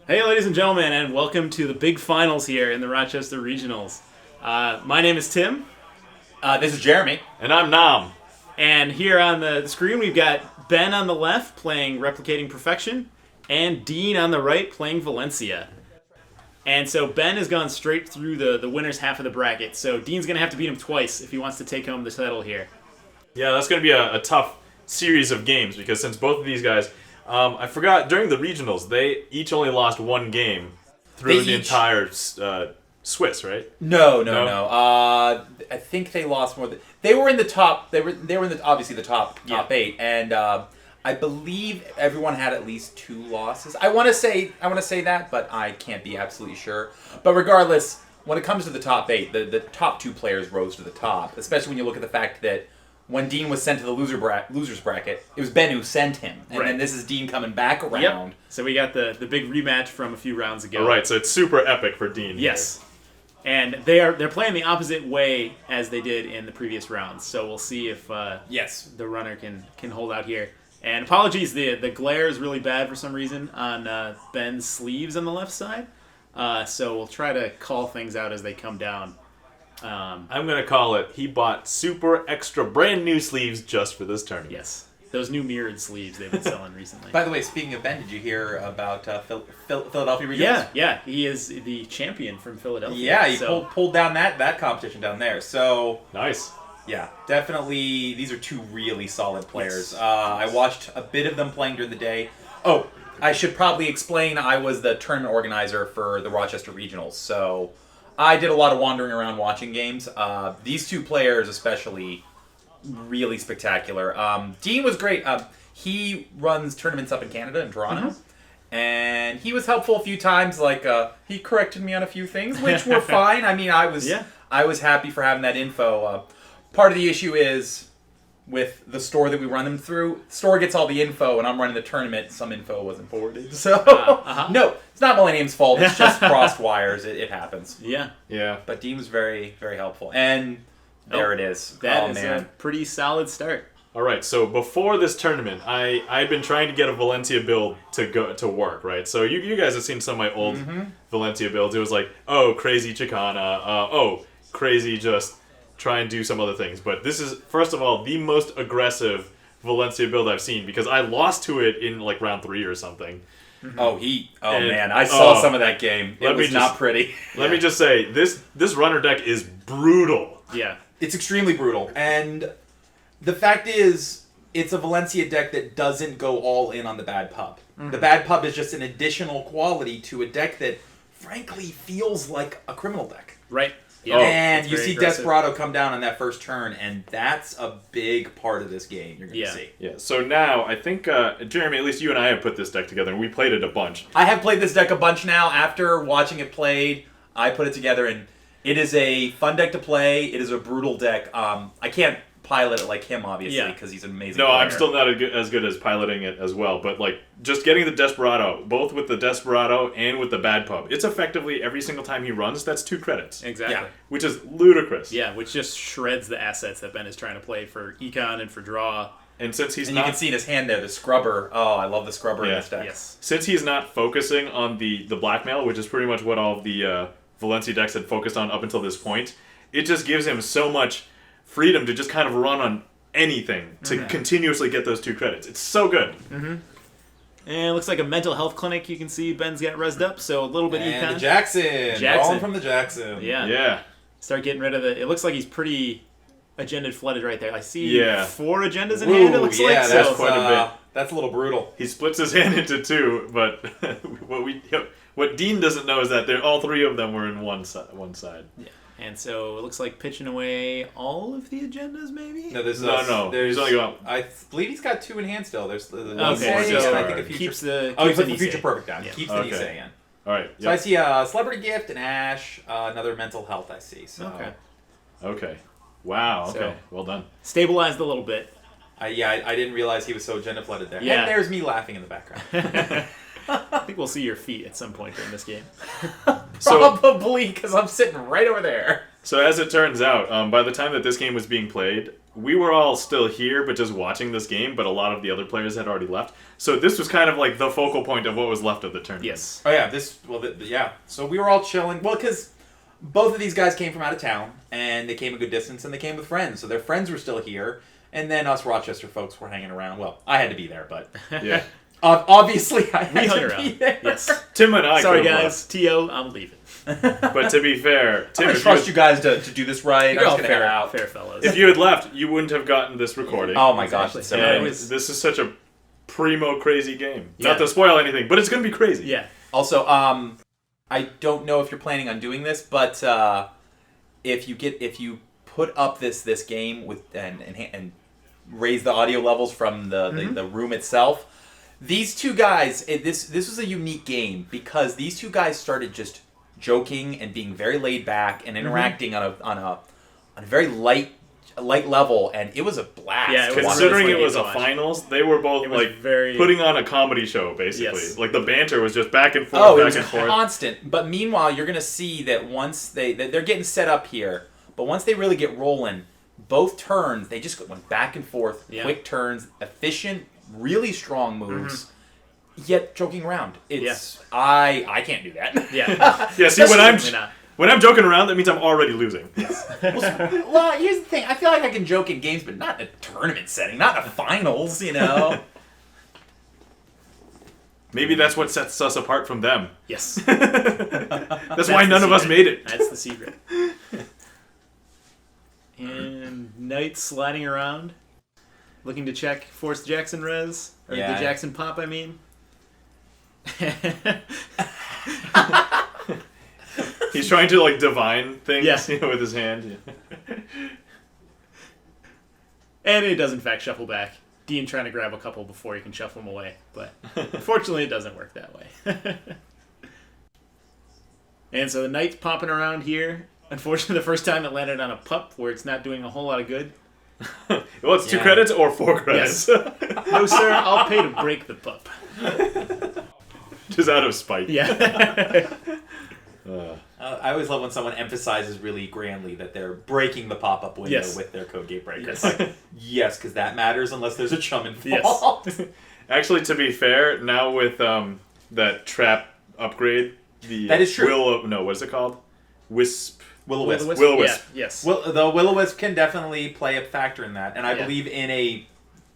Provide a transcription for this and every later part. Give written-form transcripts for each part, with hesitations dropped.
Hey, ladies and gentlemen, and welcome to the big finals here in the Rochester Regionals. My name is Tim. This is Jeremy. And I'm Nam. And here on the screen, we've got Ben on the left playing Replicating Perfection, and Dien on the right playing Valencia. And so Ben has gone straight through the winner's half of the bracket, so Dien's going to have to beat him twice if he wants to take home the title here. Yeah, that's going to be a tough series of games because since both of these guys, I forgot, during the regionals, they each only lost one game through the entire Swiss, right? No. I think they lost more than... They were in the top... They were in the obviously the top 8, and I believe everyone had at least 2 losses. I want to say that, but I can't be absolutely sure. But regardless, when it comes to the top 8, the top 2 players rose to the top, especially when you look at the fact that when Dien was sent to the losers bracket, it was Ben who sent him. And then this is Dien coming back around. Yep. So we got the big rematch from a few rounds ago. All right, so it's super epic for Dien. Yes. And they're playing the opposite way as they did in the previous rounds. So we'll see if the runner can hold out here. And apologies, the glare is really bad for some reason on Ben's sleeves on the left side. So we'll try to call things out as they come down. I'm going to call it, he bought super extra brand new sleeves just for this tournament. Yes. Those new mirrored sleeves they've been selling recently. By the way, speaking of Ben, did you hear about Philadelphia Regionals? Yeah. He is the champion from Philadelphia. Yeah, he pulled down that competition down there. So nice. Yeah, definitely. These are 2 really solid players. Yes. I watched a bit of them playing during the day. Oh, I should probably explain I was the tournament organizer for the Rochester Regionals. So I did a lot of wandering around watching games. These 2 players especially, really spectacular. Dien was great. He runs tournaments up in Canada, in Toronto. Mm-hmm. And he was helpful a few times. Like, he corrected me on a few things, which were fine. I mean, I was happy for having that info. Part of the issue is with the store that we run them through, the store gets all the info, and I'm running the tournament, some info wasn't forwarded. So, no, it's not Millennium's fault. It's just crossed wires. It happens. Yeah. But Dien was very, very helpful. And there it is. That is a pretty solid start. All right, so before this tournament, I'd been trying to get a Valencia build to work, right? So you guys have seen some of my old Valencia builds. It was like, crazy Chicana, crazy just try and do some other things. But this is, first of all, the most aggressive Valencia build I've seen because I lost to it in like round 3 or something. Mm-hmm. Man, I saw some of that game. It was not pretty. Let me just say, this runner deck is brutal. Yeah. It's extremely brutal. And the fact is, it's a Valencia deck that doesn't go all in on the bad pub. Mm-hmm. The bad pub is just an additional quality to a deck that, frankly, feels like a criminal deck. Right. Yeah. And you see aggressive Desperado come down on that first turn, and that's a big part of this game you're going to see. Yeah, so now I think, Jeremy, at least you and I have put this deck together, and we played it a bunch. I have played this deck a bunch now. After watching it played, I put it together, and it is a fun deck to play. It is a brutal deck. I can't pilot it like him, obviously, because he's an amazing player. I'm still not as good as piloting it as well, but like just getting the Desperado, both with the Desperado and with the Bad Pub, it's effectively every single time he runs, that's 2 credits. Exactly. Yeah. Which is ludicrous. Yeah, which just shreds the assets that Ben is trying to play for Econ and for Draw. And since he's you can see in his hand there, the Scrubber. Oh, I love the Scrubber in this deck. Yes. Since he's not focusing on the blackmail, which is pretty much what all of the Valencia decks had focused on up until this point, it just gives him so much freedom to just kind of run on anything to continuously get those 2 credits. It's so good. Mm-hmm. And it looks like a mental health clinic. You can see Ben's got rezzed up, so a little bit Econ. The Jackson. Rolling from the Jackson. Yeah. Start getting rid of it. It looks like he's pretty agenda flooded right there. I see 4 agendas in hand, it looks like. Yeah, that's quite a bit. That's a little brutal. He splits his hand into 2, but what Dien doesn't know is that all 3 of them were in one side. Yeah. And so it looks like pitching away all of the agendas, maybe? No. He's only got... I believe he's got 2 in hand still. There's the Nisei, and I think a future... Keeps the future perfect down. Yeah. Keeps the Nisei in. All right. So I see a Celebrity Gift, an Ash, another Mental Health I see. So. Okay. Wow. Okay. So, well done. Stabilized a little bit. I didn't realize he was so agenda flooded there. Yeah. And there's me laughing in the background. I think we'll see your feet at some point during this game. Probably, because I'm sitting right over there. So as it turns out, by the time that this game was being played, we were all still here, but just watching this game, but a lot of the other players had already left. So this was kind of like the focal point of what was left of the tournament. Yes. Oh yeah, yeah. So we were all chilling. Well, because both of these guys came from out of town, and they came a good distance, and they came with friends. So their friends were still here, and then us Rochester folks were hanging around. Well, I had to be there, but Yeah. Obviously I had We hung to around. be there. Yes. Tim and I Sorry, could've guys. T.O., I'm leaving. left. But to be fair, Tim, I'm gonna trust you guys to do this right. You're I'm all just gonna head fair, out. fair fellows. if you had left, you wouldn't have gotten this recording. Oh my gosh, Exactly. it's so Yeah, it And was- this is such a primo crazy game. Yeah. Not to spoil anything, but it's going to be crazy. Yeah. Also, I don't know if you're planning on doing this, but if you put up this game with and raise the audio levels from the room itself, these two guys, this was a unique game because these two guys started just joking and being very laid back and interacting on a very light level, and it was a blast. Yeah, it was Considering really it was fun a to watch. finals, they were both It was like very- putting on a comedy show, basically. Yes. Like the banter was just back and forth, Oh, it back was and forth. constant. But meanwhile, you're gonna see that once they're getting set up here, but once they really get rolling, both turns they just went back and forth, Yeah. quick turns, efficient, really strong moves. Yet joking around. It's I can't do that. Yeah. Yeah, see, Definitely not. when I'm joking around, that means I'm already losing. Well, here's the thing. I feel like I can joke in games, but not in a tournament setting, not in a finals. You know. Maybe that's what sets us apart from them. Yes. That's why none the of us secret. made it. That's the secret. And Knight sliding around, looking to check Force Jackson res. Or Yeah. the Jackson pop, I mean. He's trying to like divine things Yeah. with his hand. And it does, in fact, shuffle back. Dien trying to grab a couple before he can shuffle them away. But unfortunately, it doesn't work that way. And so the Knight's popping around here. Unfortunately, the first time it landed on a pup where it's not doing a whole lot of good. Well, it's 2 Yeah. credits or 4 credits. No, sir, I'll pay to break the pup. Just out of spite. Yeah. I always love when someone emphasizes really grandly that they're breaking the pop-up window Yes. with their code gate breaker. Yes. It's like, yes, because that matters unless there's a chum involved. Yes. Actually, to be fair, now with that trap upgrade, the That is true. what is it called? Wisp. Will-O-Wisp. Will-O-Wisp. Yeah, yes. The Will-O-Wisp can definitely play a factor in that. And I Yeah. believe in a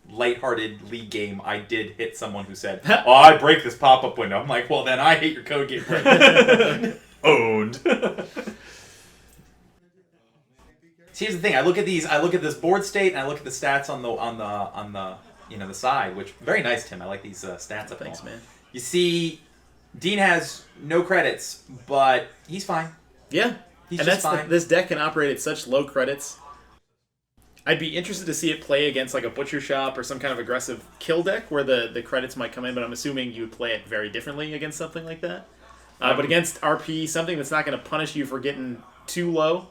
lighthearted league game, I did hit someone who said, "Oh, I break this pop-up window." I'm like, well, then I hate your code gate breaker. Owned. See, here's the thing. I look at this board state, and I look at the stats on the the side, which very nice, Tim. I like these stats up. Thanks, man. You see, Dien has no credits, but he's fine. Yeah. He's and just that's fine. this deck can operate at such low credits. I'd be interested to see it play against like a Butcher Shop or some kind of aggressive kill deck where the credits might come in, but I'm assuming you would play it very differently against something like that. But against RP, something that's not going to punish you for getting too low,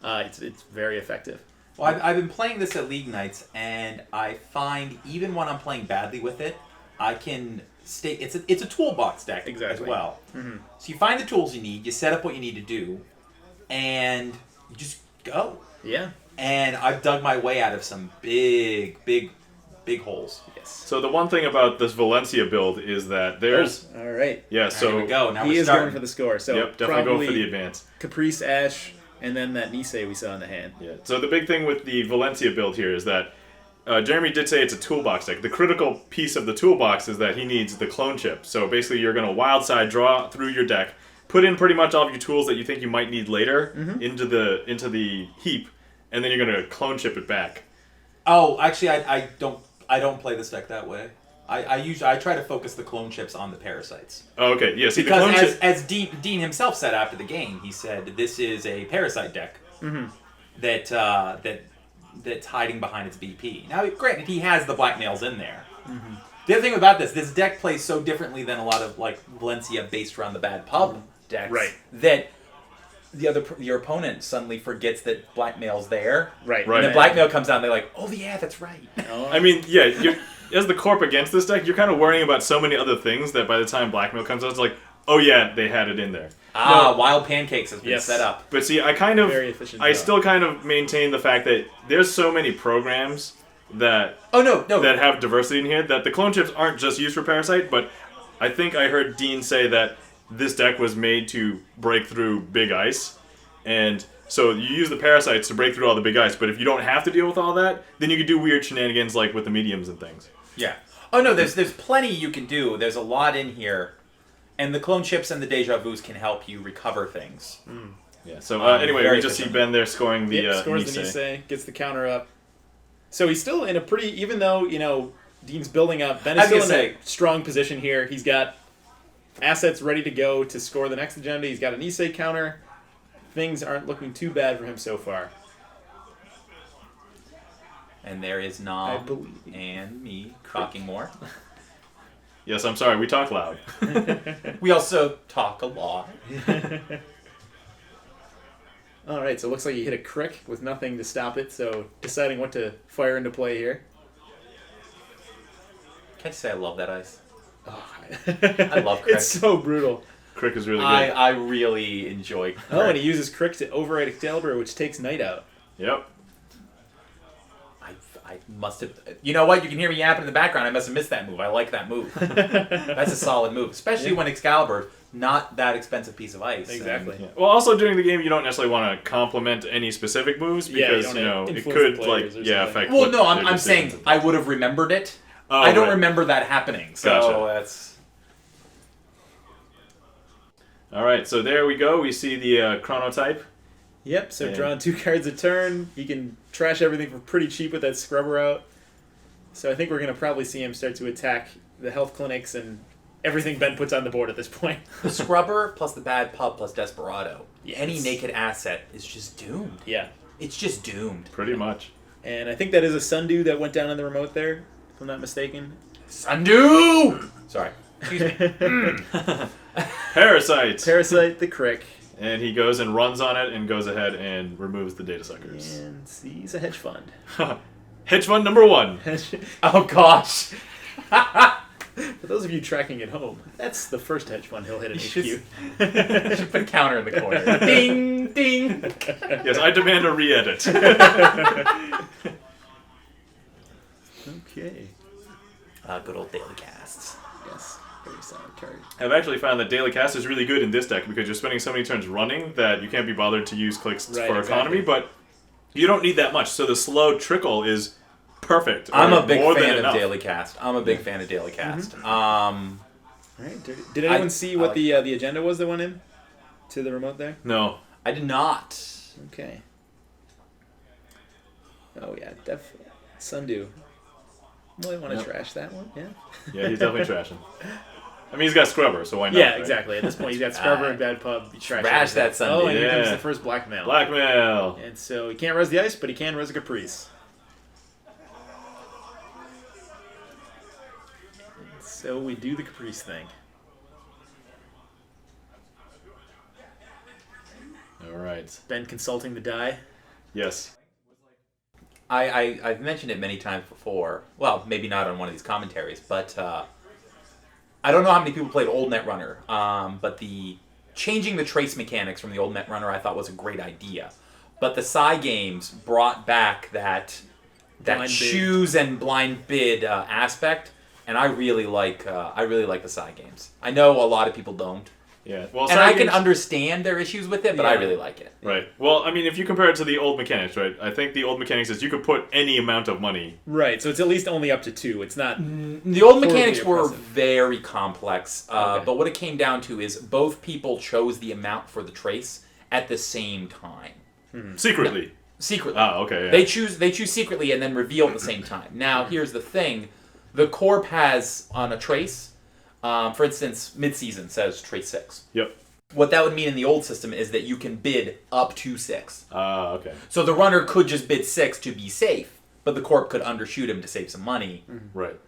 it's very effective. Well, I've been playing this at League Nights, and I find even when I'm playing badly with it, I can stay. It's a toolbox deck Exactly. as well. Mm-hmm. So you find the tools you need, you set up what you need to do, and you just go. Yeah. And I've dug my way out of some big holes. Yes. So the one thing about this Valencia build is that there's All right. yeah. So Here we go. Now He we're is starting. going for the score. So yep, definitely go probably for the advance. Caprice, Ash, and then that Nisei we saw in the hand. Yeah. So the big thing with the Valencia build here is that Jeremy did say it's a toolbox deck. The critical piece of the toolbox is that he needs the clone chip. So basically, you're going to wild side draw through your deck, put in pretty much all of your tools that you think you might need later into the heap, and then you're going to clone chip it back. Oh, actually, I don't play this deck that way. I try to focus the clone chips on the parasites. Oh, okay. Yeah. See, the Because clone chip. as Dean himself said after the game, he said this is a parasite deck that's hiding behind its BP. Now, granted, he has the blackmails in there. The other thing about this deck plays so differently than a lot of like Valencia based around the bad pub decks, Right. that your opponent suddenly forgets that blackmail's there. Right. Right. And then blackmail comes out and they're like, oh yeah, that's right. I mean, yeah. As the corp against this deck, you're kind of worrying about so many other things that by the time blackmail comes out, it's like, oh yeah, they had it in there. Wild Pancakes has been set up. But see, I still kind of maintain the fact that there's so many programs that that have diversity in here that the clone chips aren't just used for Parasite, but I think I heard Dien say that this deck was made to break through big ice, and so you use the Parasites to break through all the big ice, but if you don't have to deal with all that, then you can do weird shenanigans like with the mediums and things. Yeah. Oh no, there's plenty you can do. There's a lot in here, and the clone chips and the deja vus can help you recover things. Yeah. So anyway, we just see Ben there scoring the scores the Nisei, gets the counter up. So he's still in a pretty, even though Dien's building up, Ben is still in a strong position here. He's got assets ready to go to score the next agenda. He's got an Nisei counter. Things aren't looking too bad for him so far. And there is Nom and me talking more. Yes, I'm sorry, we talk loud. We also talk a lot. Alright, so it looks like he hit a crick with nothing to stop it, so deciding what to fire into play here. Can I say I love that ice? Oh, I love crick. It's so brutal. Crick is really good. I really enjoy crick. Oh, and he uses crick to override Excalibur, which takes Knight out. Yep. I must have... You know what? You can hear me yapping in the background. I must have missed that move. I like that move. That's a solid move. Especially when Excalibur, not that expensive piece of ice. Exactly. Yeah. Well, also during the game, you don't necessarily want to complement any specific moves because, it could, affect... Well, no, I'm saying I would have remembered it. Oh, I don't remember that happening. So gotcha. That's... Alright, so there we go. We see the chronotype. Yep, so drawing 2 cards a turn. He can trash everything for pretty cheap with that Scrubber out. So I think we're going to probably see him start to attack the health clinics and everything Ben puts on the board at this point. The Scrubber plus the Bad Pub plus Desperado. Yes. Any naked asset is just doomed. Yeah. It's just doomed. Pretty much. And I think that is a Sundew that went down on the remote there, if I'm not mistaken. Sundew! Sorry. Excuse me. Parasite. Parasite the crick. And he goes and runs on it and goes ahead and removes the data suckers. And sees a hedge fund. Hedge fund number 1. Oh, gosh. For those of you tracking at home, that's the first hedge fund he'll hit in HQ. You should put a counter in the corner. Ding, ding. Yes, I demand a re-edit. Okay. Good old daily casts. Yes. Very solid card. I've actually found that Daily Cast is really good in this deck because you're spending so many turns running that you can't be bothered to use clicks for economy, but you don't need that much, so the slow trickle is perfect. I'm a big fan of Daily Cast. All right. Did anyone see what the agenda was that went in to the remote there? No. I did not. Okay. Oh, yeah. Definitely. Sundew. Might want to trash that one, yeah? Yeah, he's definitely trashing. I mean, he's got Scrubber, so why not? Yeah, right? Exactly. At this point, he's got Scrubber and Bad Pub. Trash that Sundew. Oh, and here comes the first Blackmail. Blackmail. And so he can't res the ice, but he can res a Caprice. And so we do the Caprice thing. All right. Ben consulting the die. Yes. I've mentioned it many times before. Well, maybe not on one of these commentaries, but I don't know how many people played old Netrunner. But the changing the trace mechanics from the old Netrunner I thought was a great idea. But the Psy games brought back that choose and blind bid aspect, and I really like the Psy games. I know a lot of people don't. Yeah, well, and I can understand their issues with it, but I really like it. Right. Well, I mean, if you compare it to the old mechanics, right? I think the old mechanics is you could put any amount of money. Right. So it's at least only up to 2. It's not. The old mechanics were very complex, but what it came down to is both people chose the amount for the trace at the same time. Secretly. Secretly. Oh, okay. Yeah. They choose secretly and then reveal at the same time. Now, here's the thing: the Corp has on a trace. For instance, mid-season says trace 6. Yep. What that would mean in the old system is that you can bid up to 6. Okay. So the runner could just bid 6 to be safe, but the Corp could undershoot him to save some money. Right.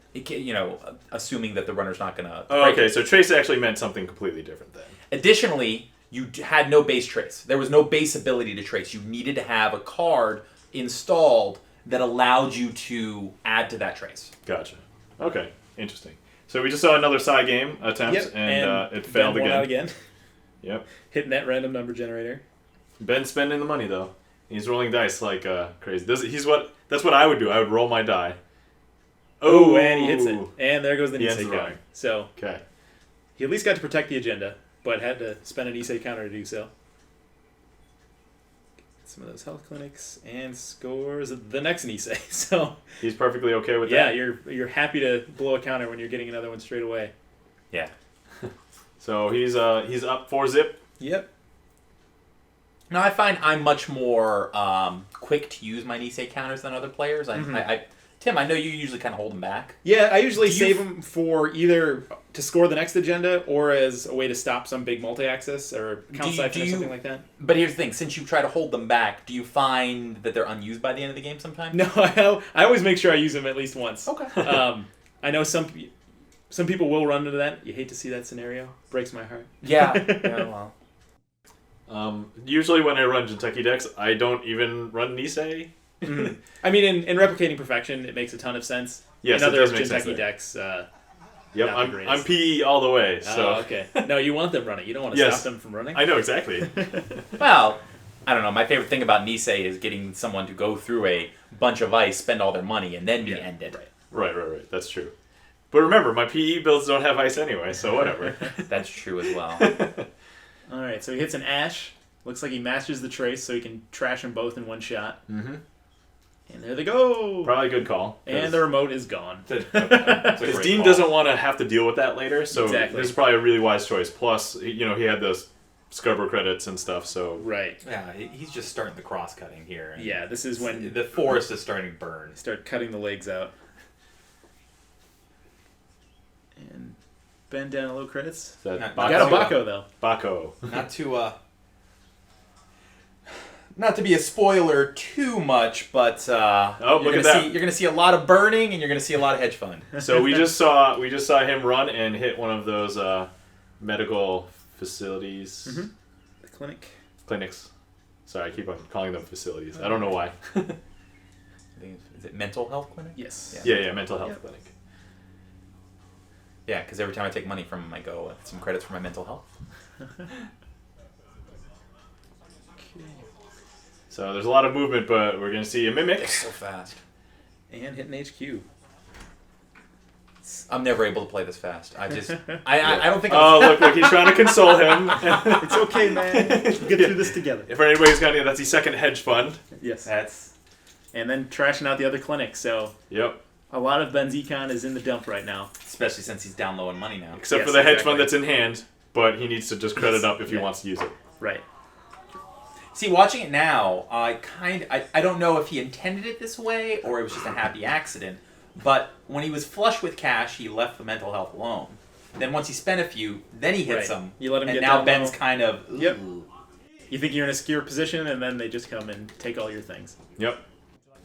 Assuming that the runner's not going to... Oh, okay, so trace actually meant something completely different then. Additionally, you had no base trace. There was no base ability to trace. You needed to have a card installed that allowed you to add to that trace. Gotcha. Okay, interesting. So we just saw another side game attempt, and it failed Ben won out again. Yep. Hitting that random number generator. Ben's spending the money though. He's rolling dice like crazy. That's what I would do. I would roll my die. Oh, and he hits it. And there goes the He Nisei ends the counter. run. So Okay. he at least got to protect the agenda, but had to spend an Nisei counter to do so. Some of those health clinics and scores the next Nisei. So He's perfectly okay with yeah, that. you're happy to blow a counter when you're getting another one straight away. Yeah. So he's up 4-zip. Yep. No, I find I'm much more quick to use my Nisei counters than other players. Tim, I know you usually kind of hold them back. Yeah, I usually save them for either to score the next agenda or as a way to stop some big multi-axis or count siphon or something like that. But here's the thing: since you try to hold them back, do you find that they're unused by the end of the game sometimes? No, I always make sure I use them at least once. Okay. I know some people will run into that. You hate to see that scenario. Breaks my heart. Yeah. Yeah, well. Usually when I run Kentucky decks, I don't even run Nisei. Mm-hmm. I mean, in replicating perfection, it makes a ton of sense. Yes, in it other does make sense Kentucky there. decks, Yep, not the greatest. I'm PE all the way. So. Oh, okay. No, you want them running. You don't want to Yes. stop them from running. I know exactly. Well, I don't know. My favorite thing about Nisei is getting someone to go through a bunch of ice, spend all their money, and then be ended. Right. That's true. But remember, my PE builds don't have ice anyway, so whatever. That's true as well. All right, so he hits an Ash. Looks like he masters the trace, so he can trash them both in one shot. Mm-hmm. And there they go. Probably a good call. And the remote is gone. Because Dien doesn't want to have to deal with that later, so Exactly. this is probably a really wise choice. Plus, he had those Scarborough credits and stuff, so... Right. Yeah, he's just starting the cross-cutting here. And Yeah, this is when the forest is starting to burn. start cutting the legs out. And bend down low credits. That Not- Got a Baco, though. Baco. Not to be a spoiler too much, but look at that. You're gonna see a lot of burning, and you're gonna see a lot of hedge fund. So we just saw him run and hit one of those medical facilities. Mm-hmm. The Clinics. Sorry, I keep on calling them facilities. I don't know why. Is it mental health clinic? Yes. Yeah, mental health Yep. clinic. Yeah, because every time I take money from him, I go some credits for my mental health. So there's a lot of movement, but we're going to see a Mimic. They're so fast. And hitting HQ. I'm never able to play this fast. I don't think. Oh, look, he's trying to console him. It's okay, man. We'll get through this together. If anybody's got any, that's the second hedge fund. Yes. And then trashing out the other clinic, so... Yep. A lot of Ben's econ is in the dump right now. Especially since he's down low in money now. Except Yes, for the hedge exactly. fund that's in hand, but he needs to just credit up if he Yeah. wants to use it. Right. See, watching it now, I don't know if he intended it this way or it was just a happy accident. But when he was flush with cash, he left the mental health alone. Then once he spent a few, then he hits Right. them. You let him and get now down Ben's low. kind of Yep. You think you're in a secure position, and then they just come and take all your things. Yep.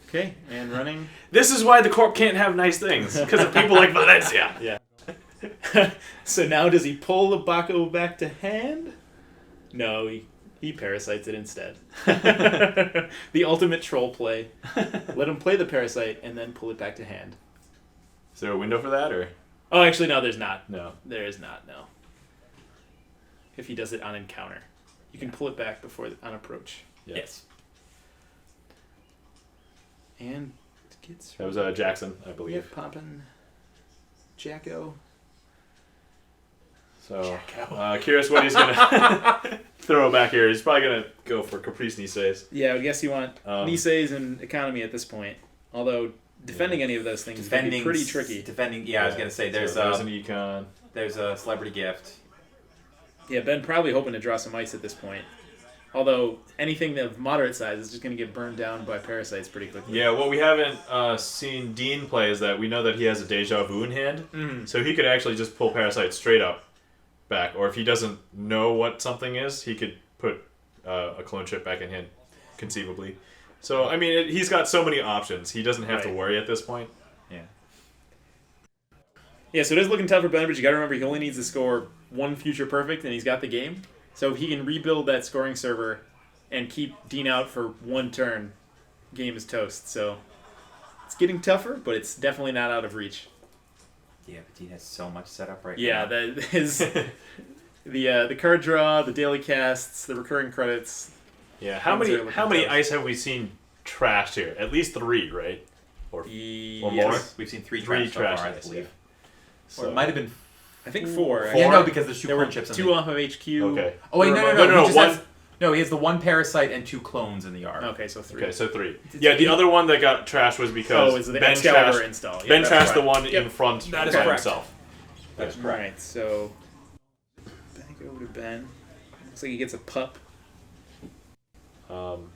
Okay, and running. This is why the Corp can't have nice things, because of people like Valencia. Yeah. So now does he pull the Baco back to hand? No, he parasites it instead. The ultimate troll play. Let him play the parasite and then pull it back to hand. Is there a window for that, or? Oh, actually, no, there's not. No. There is not, no. If he does it on encounter. You can pull it back on approach. Yeah. Yes. And gets... That was Jackson, I believe. Yep, popping. Jacko. So, curious what he's going to throw back here. He's probably going to go for Caprice Niseis. Yeah, I would guess you want Niseis and economy at this point. Although, defending any of those things is going to be pretty tricky. I was going to say, there's an econ. There's a celebrity gift. Yeah, Ben probably hoping to draw some ice at this point. Although, anything of moderate size is just going to get burned down by parasites pretty quickly. Yeah, what we haven't seen Dien play is that we know that he has a Deja Vu in hand. Mm-hmm. So he could actually just pull Parasite straight up back. Or if he doesn't know what something is, he could put a clone chip back in hand, conceivably. So, I mean, he's got so many options. He doesn't have to worry at this point. Yeah. Yeah, so it is looking tough for Ben, but you got to remember he only needs to score one future perfect, and he's got the game. So if he can rebuild that scoring server and keep Dien out for one turn, game is toast. So it's getting tougher, but it's definitely not out of reach. Yeah, but Dien has so much set up right Yeah, now. that is the card draw, the daily casts, the recurring credits. Yeah, how many ice have we seen trashed here? At least 3, right? Or more? Yes. We've seen 3 3 trash so far, I ice, believe. yeah. Or So, it might have been... I think 4. Yeah, no, because there's 2 there were clone chips in 2 the... off of HQ. Okay. Oh, wait, no. No, He just one... has... No, he has the 1 parasite and 2 clones in the yard. Okay, so 3. Okay, so 3. Yeah, the other one that got trashed was because the Ben Excalibur trashed, install. Yeah, Ben that's trashed right. the one Yep. in front That is by correct. himself. That's All correct. right, so back over to Ben. Looks like he gets a pup.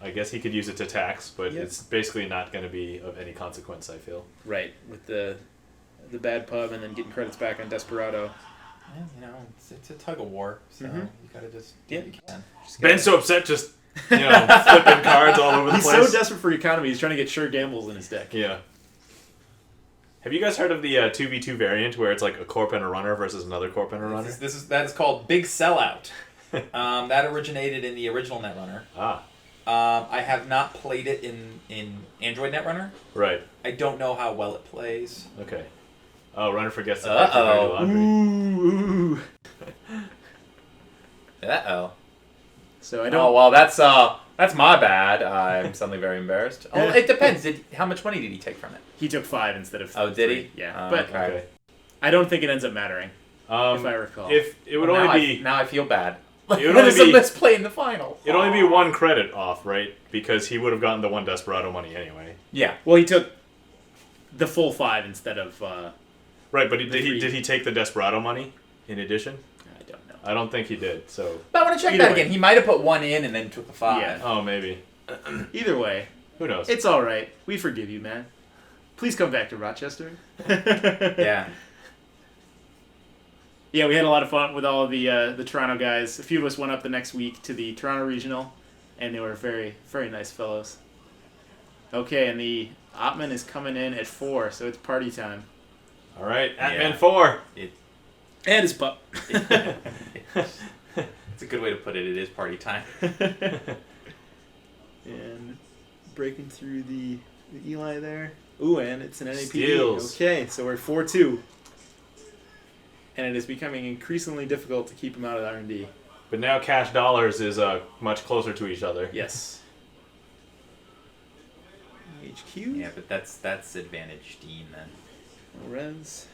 I guess he could use it to tax, but Yep. it's basically not going to be of any consequence, I feel. Right, with the bad pub and then getting credits back on Desperado. Yeah, it's a tug of war, so you gotta just do what you can. Ben's so upset, just flipping cards all over the He's place. so desperate for economy, he's trying to get sure gambles in his deck. Yeah. Have you guys heard of the 2v2 variant where it's like a corp and a runner versus another corp and a runner? That is called Big Sellout. That originated in the original Netrunner. Ah. I have not played it in Android Netrunner. Right. I don't know how well it plays. Okay. Oh, runner forgets to pay for dirty laundry. Ooh. Uh-oh. So I don't... Oh, well, that's my bad. I'm suddenly very embarrassed. Oh, it depends. How much money did he take from it? He took 5 instead of 3. Oh, did he? Yeah. But Okay. I don't think it ends up mattering, if I recall. If it would Well, only be... now I feel bad. It would only It's a be... misplay in the final. It'd only be 1 credit off, right? Because he would have gotten the 1 Desperado money anyway. Yeah. Well, he took the full 5 instead of... Right, but did he take the Desperado money in addition? I don't know. I don't think he did, so... But I want to check Either that way. again. He might have put 1 in and then took the 5. Yeah. Oh, maybe. Either way, Who knows? it's all right. We forgive you, man. Please come back to Rochester. Yeah. Yeah, we had a lot of fun with all of the Toronto guys. A few of us went up the next week to the Toronto Regional, and they were very, very nice fellows. Okay, and the Ottman is coming in at 4, so it's party time. All right, Atman Yeah. 4. And his pup. It's a good way to put it. It is party time. And breaking through the Eli there. Ooh, and it's an NAPD. Steals. Okay, so we're 4-2. And it is becoming increasingly difficult to keep him out of R&D. But now cash dollars is much closer to each other. Yes. HQ. Yeah, but that's advantage Dien then. Res.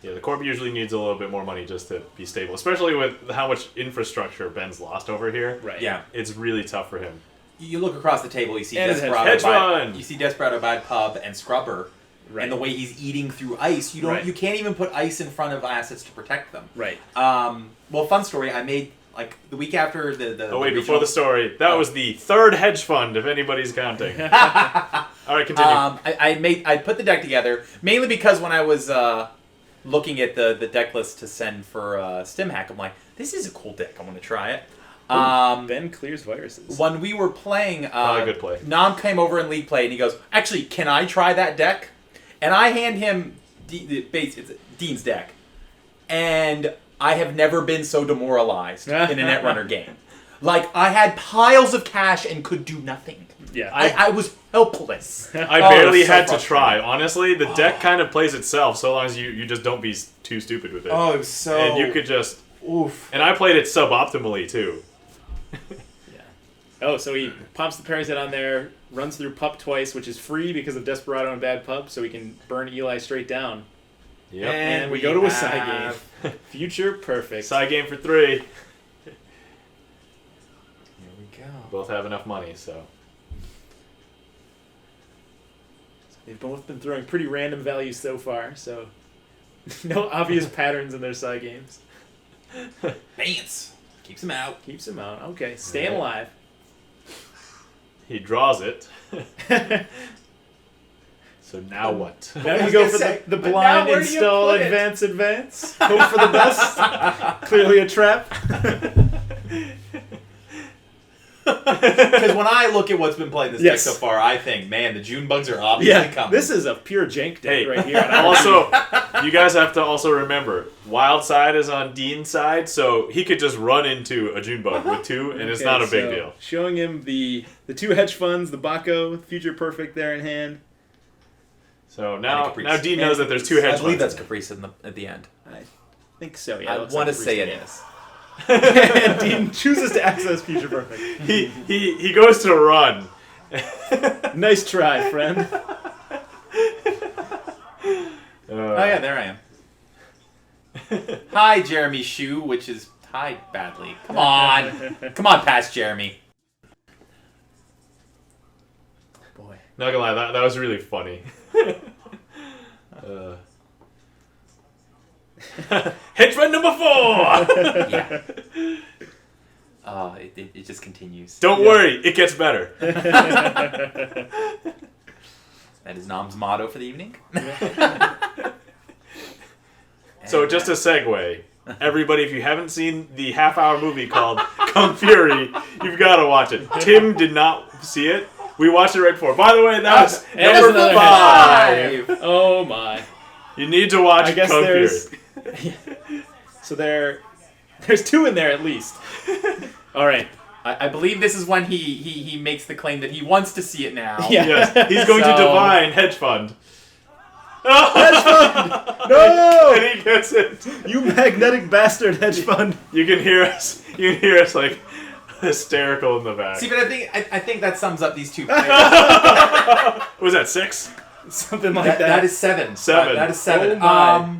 Yeah, the corp usually needs a little bit more money just to be stable, especially with how much infrastructure Ben's lost over here. Right. Yeah. It's really tough for him. You look across the table, you see And his Desperado hedge fund. You see Desperado Bad Pub and Scrubber. Right. And the way he's eating through ice, you don't Right. you can't even put ice in front of assets to protect them. Right. Well, fun story, I made like the week after the Oh wait, the before the story, that was the 3rd hedge fund, if anybody's counting. All right, continue. I put the deck together mainly because when I was looking at the deck list to send for StimHack, I'm like, this is a cool deck. I want to try it. Ben clears viruses. When we were playing, Probably a good play. Nam came over in league play and he goes, actually, can I try that deck? And I hand him it's Dien's deck, and I have never been so demoralized in a Netrunner game. Like, I had piles of cash and could do nothing. Yeah. I was helpless. I Oh, barely it's so had to frustrating. try. Honestly, the deck kind of plays itself so long as you just don't be too stupid with it. Oh, it was so... And you could just... Oof. And I played it suboptimally, too. Oh, so he pops the parasite on there, runs through Pup twice, which is free because of Desperado and Bad Pup, so he can burn Eli straight down. Yep. And we go to a side game. Future perfect. Side game for 3. Here we go. Both have enough money, so... They've both been throwing pretty random values so far, so no obvious patterns in their side games. Bance. Keeps him out. Keeps him out. Okay, staying Right. alive. He draws it. So now what? Now I we was go gonna for say, the but now blind where do you install put it? advance. Hope for the best. Clearly a trap. Because when I look at what's been played this Yes. deck so far, I think, man, the June bugs are obviously Yeah, coming. this is a pure jank deck Hey, right here. also, you guys have to also remember, Wild Side is on Dien's side, so he could just run into a Junebug with 2, and it's Okay, not a big so deal. Showing him the 2 hedge funds, the Baco, Future Perfect there in hand. So now Dien knows that there's two hedge funds. I believe that's Caprice at the end. I think so, yeah. I want to say it is. And Dien chooses to access Future Perfect. He goes to run. Nice try, friend. Oh yeah, there I am. Hi, Jeremy Shue, which is tied badly. Come on, pass Jeremy. Boy, not gonna lie, that was really funny. Hedge fund number 4. Yeah. Oh, it just continues. Don't worry, it gets better. That is Nam's motto for the evening. So just a segue. Everybody, if you haven't seen the half-hour movie called Kung Fury, you've got to watch it. Tim did not see it. We watched it right before. By the way, that's number 5. Oh my. You need to watch Kung Fury. So there's 2 in there at least. All right. I believe this is when he makes the claim that he wants to see it now. Yeah. Yes, he's going to divine hedge fund. Hedge fund! No! And he gets it. You magnetic bastard, hedge fund. You can hear us. Like hysterical in the back. See, but I think that sums up these 2 players. Was that 6? Something like that. That is 7. 7. That is 7. Oh my.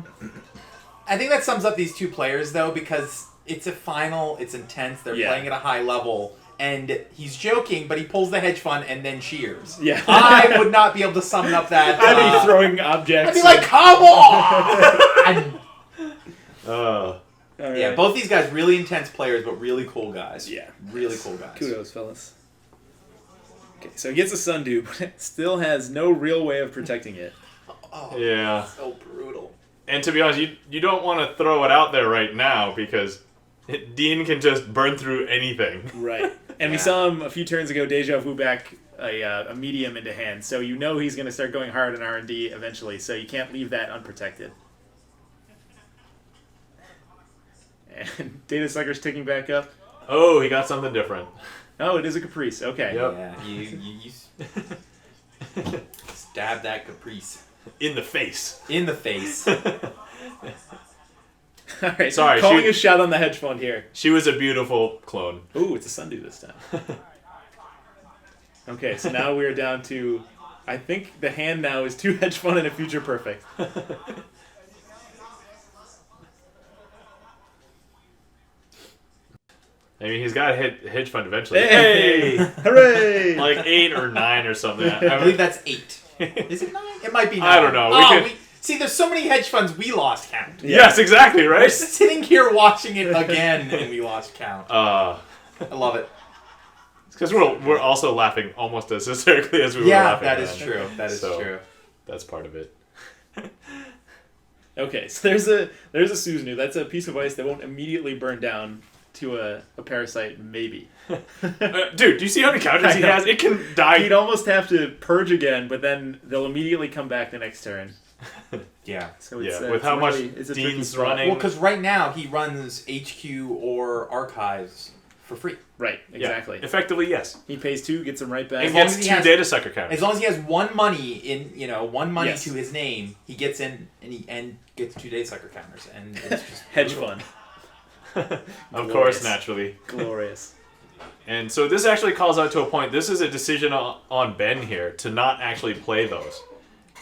I think that sums up these 2 players though, because it's a final. It's intense. They're playing at a high level. And he's joking, but he pulls the hedge fund and then cheers. Yeah. I would not be able to sum up that. I'd be throwing objects. I'd be like, come on! Right. Yeah, both these guys, really intense players, but really cool guys. Yeah. Really cool guys. Kudos, fellas. Okay, so he gets a sundew, but it still has no real way of protecting it. Oh, yeah. So brutal. And to be honest, you don't want to throw it out there right now because Dien can just burn through anything. Right. And we saw him a few turns ago, deja vu back a medium into hand. So you know he's going to start going hard in R&D eventually. So you can't leave that unprotected. And Data Sucker's ticking back up. Oh, he got something different. Oh, it is a Caprice. Okay. Yep. Yeah, you stab that Caprice. In the face. In the face. All right. Sorry, calling a shot on the hedge fund here. She was a beautiful clone. Ooh, it's a sundew this time. Okay, so now we're down to, I think the hand now is 2 hedge fund and a future perfect. I mean, he's got to hit hedge fund eventually. Hey! Hooray! Like 8 or 9 or something. I believe that's 8. Is it 9? It might be 9. I don't know. See, there's so many hedge funds we lost count. Yeah. Yes, exactly, right? We're sitting here watching it again and we lost count. I love it. Because we're also laughing almost as hysterically as we were laughing. Yeah, that is true. That is true. That's part of it. Okay, so there's a Susanoo. That's a piece of ice that won't immediately burn down to a parasite, maybe. Dude, do you see how many counters he has? It can die. He'd almost have to purge again, but then they'll immediately come back the next turn. Yeah. So it's, with how much Dien's running. Well, because right now he runs HQ or archives for free. Right, exactly. Yeah, effectively, yes. He pays 2, gets them right back. And gets 2 data sucker counters. As long as he has one money to his name, he gets in and gets 2 data sucker counters, and it's just hedge fund. Of course, naturally. Glorious. And so this actually calls out to a point. This is a decision on Ben here to not actually play those.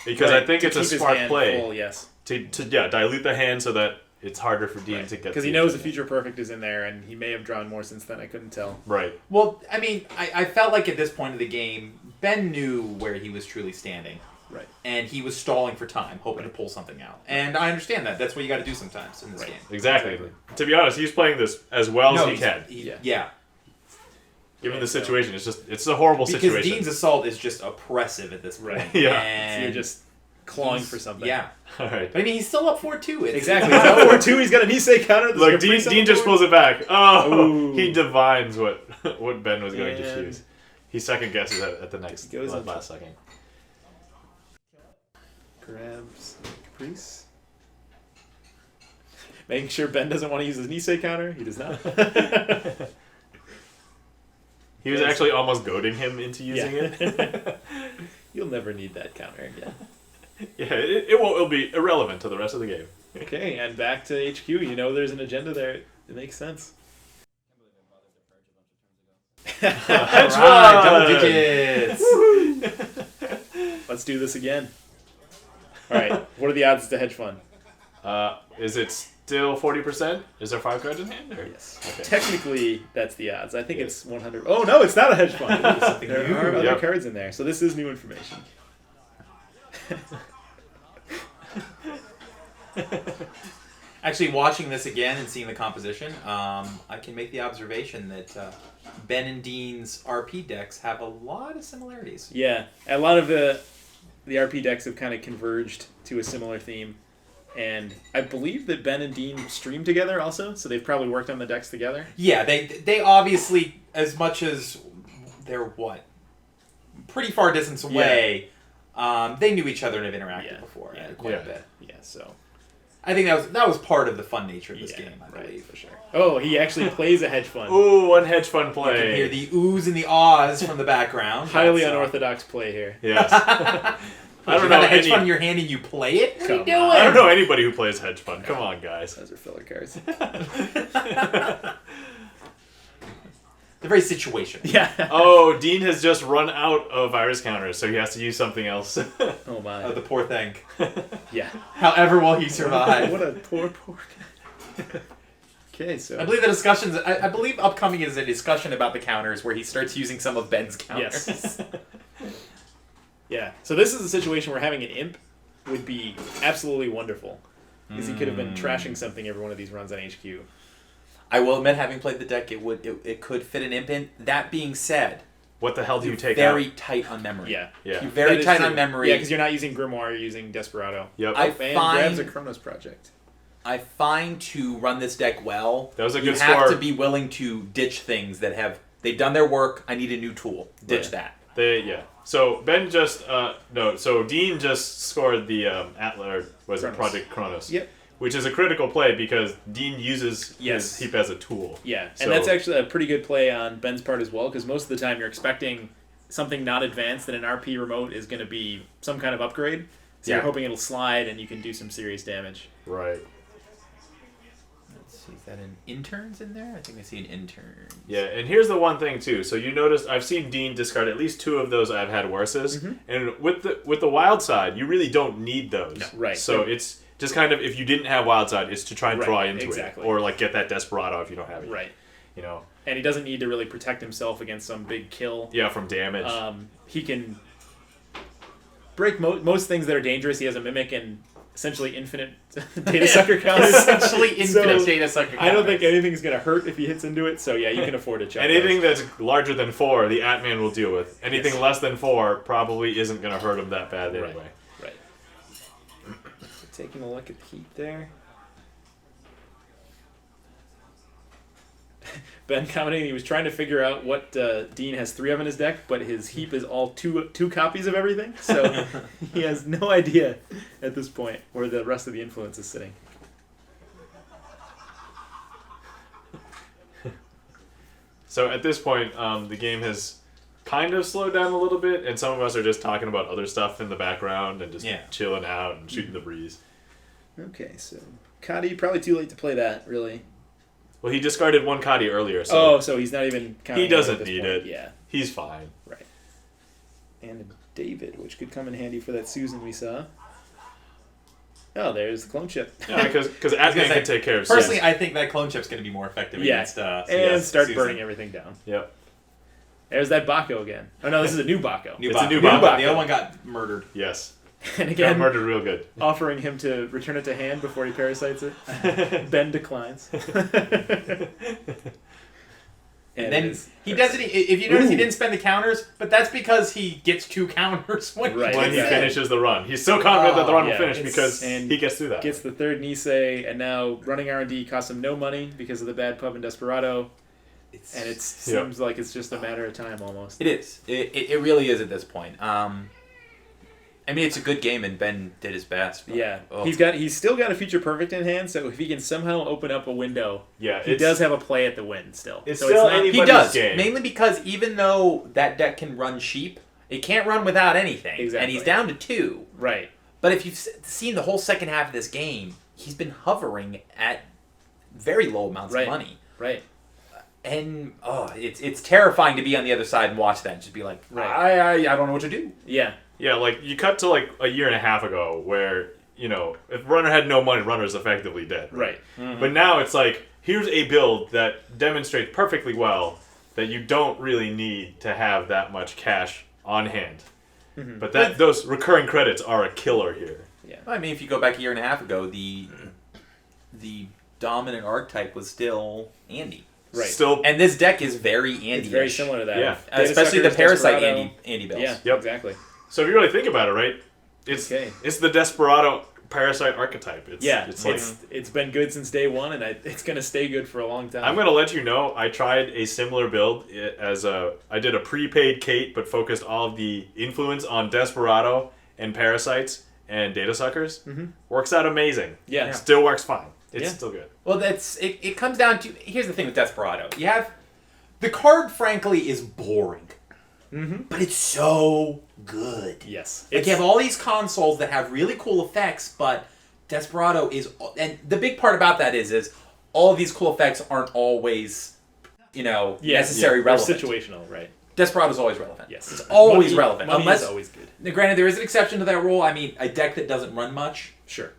Because I think it's a smart play. Full, yes. To dilute the hand so that it's harder for Dien to get. Because he knows the future perfect is in there, and he may have drawn more since then. I couldn't tell. Right. Well, I mean, I felt like at this point of the game, Ben knew where he was truly standing. Right. And he was stalling for time, hoping to pull something out. And I understand that. That's what you got to do sometimes in this game. Exactly. To be honest, he's playing this as well as he can. Yeah. Given the situation, it's a horrible situation. Because Dien's assault is just oppressive at this point. Yeah. And so you're just clawing for something. Yeah. All right. But I mean, he's still up 4-2. Exactly. He's up 4-2. He's got an Nisei counter. Look, Dien just pulls it back. Oh, he divines what Ben was going to choose. He second guesses at the next last second. Grabs Caprice. Making sure Ben doesn't want to use his Nisei counter. He does not. He was actually almost goading him into using it. You'll never need that counter again. Yeah, it'll be irrelevant to the rest of the game. Okay, and back to HQ. You know there's an agenda there. It makes sense. Hedge Right, double fund! digits. Let's do this again. All right, what are the odds to hedge fund? Is it still 40%? Is there 5 cards in hand? Or? Yes. Okay. Technically, that's the odds. I think it's 100. Oh, no, it's not a hedge fund. There are other Yep. cards in there. So this is new information. Actually, watching this again and seeing the composition, I can make the observation that Ben and Dien's RP decks have a lot of similarities. Yeah, a lot of the RP decks have kind of converged to a similar theme. And I believe that Ben and Dien stream together also, so they've probably worked on the decks together. Yeah, they obviously, as much as they're pretty far distance away, they knew each other and have interacted before quite a bit. Yeah, so I think that was part of the fun nature of this game, I believe. For sure. Oh, he actually plays a hedge fund. Ooh, one hedge fund play. You can hear the oohs and the ahs from the background. Highly unorthodox play here. Yes. I don't know. A hedge fund in your hand and you play it? What are you doing? I don't know anybody who plays hedge fund. Come on, guys. Those are filler cards. They're very situational. Yeah. Oh, Dien has just run out of virus counters, so he has to use something else. Oh my. Oh, the poor thing. Yeah. However will he survive? What a poor guy. Okay, so I believe the discussions. I believe upcoming is a discussion about the counters where he starts using some of Ben's counters. Yes. Yeah. So this is a situation where having an imp would be absolutely wonderful, because he could have been trashing something every one of these runs on HQ. I will admit, having played the deck, it could fit an imp in. That being said, What the hell do you take very out? tight on memory. Yeah. Yeah. You're very That is tight true. on memory. Yeah, because you're not using Grimoire, you're using Desperado. Yep. I And find grabs a Chronos project. I find to run this deck well, That was a you good have score. to be willing to ditch things that they've done their work. I need a new tool. Ditch that. So Ben just So Dien just scored the Atlas, was it Chronos. Project Chronos? Yep. Which is a critical play because Dien uses Yes. his heap as a tool. Yeah, So- and that's actually a pretty good play on Ben's part as well, because most of the time you're expecting something not advanced, that an RP remote is going to be some kind of upgrade. So you're hoping it'll slide and you can do some serious damage. Right. Let's see, is that an interns in there? I think I see an intern. Yeah, and here's the one thing too. So you notice I've seen Dien discard at least 2 of those I've had worses, and with the wild side, you really don't need those. No, right. So it's just kind of, if you didn't have wild side, it's to try and draw into exactly. it, or like get that Desperado if you don't have it. Right. You know. And he doesn't need to really protect himself against some big kill. Yeah, from damage. He can break most things that are dangerous. He has a Mimic and essentially infinite data sucker counters. Essentially infinite So, data sucker counters. I don't think anything's going to hurt if he hits into it, so yeah, you can afford to check Anything those. that's larger than 4, the Atman will deal with. Anything Yes. less than 4 probably isn't going to hurt him that bad anyway. Right. So taking a look at the heat there. Ben commenting he was trying to figure out what Dien has 3 of in his deck, but his heap is all two copies of everything, so he has no idea at this point where the rest of the influence is sitting. So at this point, the game has kind of slowed down a little bit, and some of us are just talking about other stuff in the background and just chilling out and shooting the breeze. Okay, so Kadi, probably too late to play that, really. Well, he discarded 1 Kadi earlier, so So he's not even counting. he doesn't at this need point. it. Yeah, He's fine. right. And a David, which could come in handy for that Susan we saw. Oh, there's the clone chip. Yeah, because Atman can take care of Personally, Susan. I think that clone chip's going to be more effective Yeah, against and start Susan. burning everything down. Yep. There's that Baco again. Oh no, this is a new Baco. It's a new Baco. Baco. The other one got murdered. Yes. And Got again, murdered real good. offering him to return it to hand before he parasites it. Ben declines. And then he doesn't. If you notice, he didn't spend the counters, but that's because he gets 2 counters when Right. When he Yeah. finishes the run. He's so confident that the run will yeah, finish it's- because and he gets through that. Gets the 3rd Nisei, and now running R&D costs him no money because of the bad pub and Desperado. And it seems like it's just a matter of time almost. It is. It really is at this point. I mean, it's a good game, and Ben did his best. But, Yeah, he's still got a Future Perfect in hand, so if he can somehow open up a window, he does have a play at the win still. It's so still it's not, anybody's he does, game. mainly because even though that deck can run sheep, it can't run without anything. Exactly. And he's down to 2. right. But if you've seen the whole second half of this game, he's been hovering at very low amounts of money. Right. And it's terrifying to be on the other side and watch that and just be like, I don't know what to do. Yeah. Yeah, like you cut to like a year and a half ago where, if Runner had no money, Runner's effectively dead. Right. Mm-hmm. But now it's like, here's a build that demonstrates perfectly well that you don't really need to have that much cash on hand. Mm-hmm. But those recurring credits are a killer here. Yeah. I mean, if you go back a year and a half ago, the dominant archetype was still Andy. Right. Still, and this deck is very Andy. It's very similar to that. Yeah. Especially the Parasite Andy builds. Yeah, yep. Exactly. So if you really think about it, right? It's the Desperado Parasite archetype. It's been good since day one, and it's going to stay good for a long time. I'm going to let you know, I tried a similar build I did a prepaid Kate, but focused all of the influence on Desperado and Parasites and Data Suckers. Mm-hmm. Works out amazing. Yeah. Still works fine. It's still good. Well, it comes down to, here's the thing with Desperado. You have, the card, frankly, is boring. Mm-hmm. But it's so good. Yes. Like, you have all these consoles that have really cool effects, but Desperado is... And the big part about that is all of these cool effects aren't always, necessary relevant. Situational, right. Desperado's always relevant. Yes. It's always relevant. Money is always good. Granted, there is an exception to that rule. I mean, a deck that doesn't run much... Sure.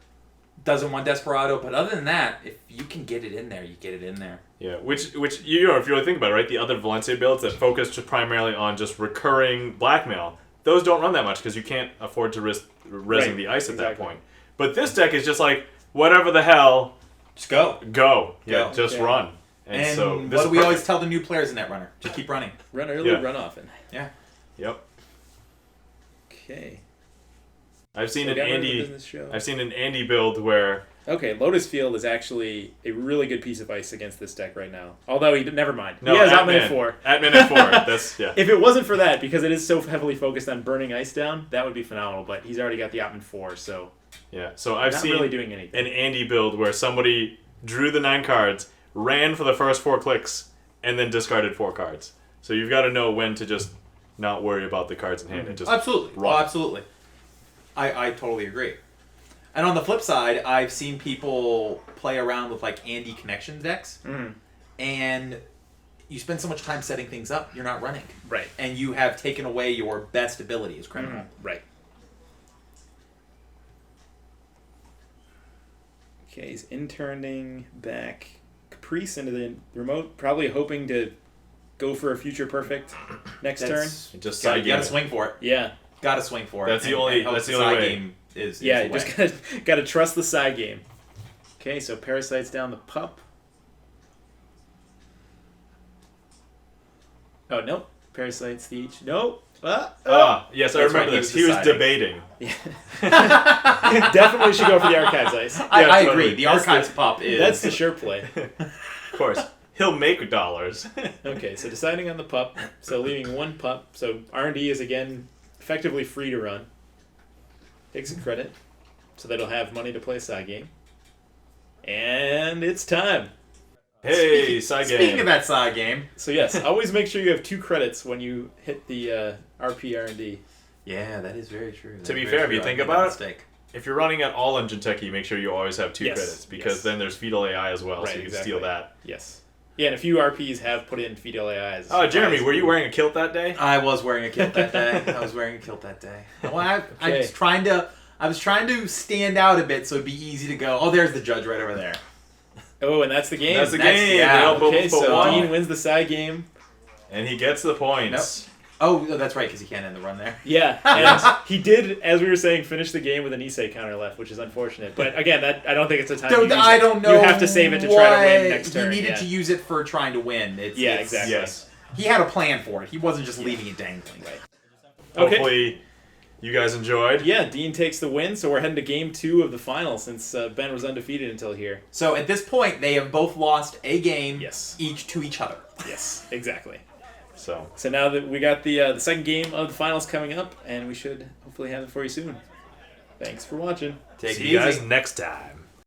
Doesn't want Desperado, but other than that, if you can get it in there, you get it in there. Yeah, which if you really think about it, right, the other Valencia builds that focus just primarily on just recurring blackmail, those don't run that much because you can't afford to risk rezzing the ice at that point. But this deck is just like, whatever the hell, just go. Yeah, just run. And so what do we always tell the new players in Netrunner? Just keep running. Run early, run often. Yeah. Yep. Okay. I've seen an Andy build where... Okay, Lotus Field is actually a really good piece of ice against this deck right now. Although, never mind. No, he has Atman 4. Atman 4, that's, yeah. If it wasn't for that, because it is so heavily focused on burning ice down, that would be phenomenal, but he's already got the Atman 4, so... Yeah, so I've seen really doing anything. An Andy build where somebody drew the 9 cards, ran for the first 4 clicks, and then discarded 4 cards. So you've got to know when to just not worry about the cards in hand and just absolutely run. Oh, absolutely. I totally agree. And on the flip side, I've seen people play around with like Andy Connection decks, and you spend so much time setting things up, you're not running. Right. And you have taken away your best ability as criminal. Right. Okay, he's interning back Caprice into the remote, probably hoping to go for a future perfect next turn. Just you gotta swing for it. Yeah. Gotta swing for it. That's the only way. Game is you the just gotta trust the side game. Okay, so Parasite's down the pup. Oh, nope. Parasite's the H. Nope. Yes, I remember this. He was debating. Yeah. Definitely should go for the Archives Ice. I agree. The Archives pup is... That's the sure play. Of course. He'll make dollars. Okay, so deciding on the pup. So leaving 1 pup. So R&D is, again, effectively free to run. Takes a credit. So that he'll have money to play a side game. And it's time. Hey, side game. Speaking of that side game. So yes, always make sure you have 2 credits when you hit the RP R&D. Yeah, that is very true. To be fair, if you think about it, if you're running at all engine techie, make sure you always have 2 credits, because then there's fetal AI as well, so you can steal that. Yes. Yeah, and a few RPs have put in fetal AIs. Oh, Jeremy, were you wearing a kilt that day? I was wearing a kilt that day. Well, I was trying to stand out a bit so it'd be easy to go. Oh, there's the judge right over there. Oh, and that's the game. That's the game. Yeah. Okay, so Dien wins the side game. And he gets the points. Nope. Oh, that's right, because he can't end the run there. Yeah, and he did, as we were saying, finish the game with an Issei counter left, which is unfortunate. But again, I don't think it's a time to use I don't know. You have to save it to try to win next turn. He needed to use it for trying to win. Exactly. Yes. He had a plan for it. He wasn't just leaving it dangling. Right. Hopefully you guys enjoyed. Yeah, Dien takes the win, so we're heading to game 2 of the final since Ben was undefeated until here. So at this point, they have both lost a game each to each other. Yes, exactly. So now that we got the second game of the finals coming up, and we should hopefully have it for you soon. Thanks for watching. See you guys next time.